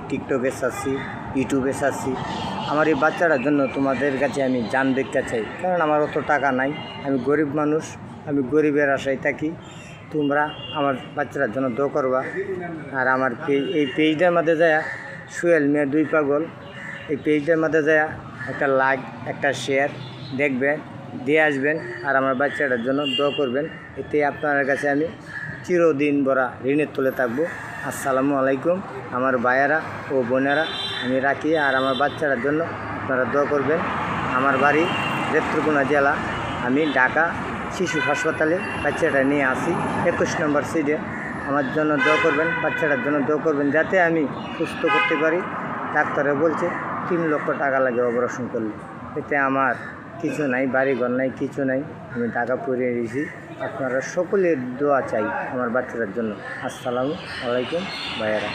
টিকটকে চাচ্ছি, ইউটিউবে চাচ্ছি। আমার এই বাচ্চাটার জন্য তোমাদের কাছে আমি জান দেখতে চাই, কারণ আমার অত টাকা নাই, আমি গরিব মানুষ, আমি গরিবের আশায় থাকি। তোমরা আমার বাচ্চাটার জন্য দোয়া করবা। আর আমার এই পেজটার মধ্যে যায় সোহেল মিয়া 2 পাগল, এই পেজটার মধ্যে যায় একটা লাইক, একটা শেয়ার দেখবেন, দিয়ে আসবেন। আর আমার বাচ্চাটার জন্য দোয়া করবেন। এতে আপনার কাছে আমি চিরদিন ভরা ঋণের তলে থাকবো। আসসালামু আলাইকুম আমার ভাইয়েরা ও বোনেরা, আমি রাখি। আর আমার বাচ্চাটার জন্য আপনারা দোয়া করবেন। আমার বাড়ি নেত্রকোনা জেলা, আমি ঢাকা শিশু হাসপাতালে বাচ্চাটা নিয়ে আসি 21 নম্বর সিটে। আমার জন্য দোয়া করবেন, বাচ্চাটার জন্য দোয়া করবেন, যাতে আমি সুস্থ করতে পারি। ডাক্তারে বলছে 3 লক্ষ টাকা লাগে অপারেশন করলে। এতে আমার কিছু নাই, বাড়িঘর নাই, কিছু নাই, আমি টাকা পড়িয়ে দিয়েছি। আপনারা সকলের দোয়া চাই আমার বাচ্চাটার জন্য। আসসালামু আলাইকুম ভাইয়েরা।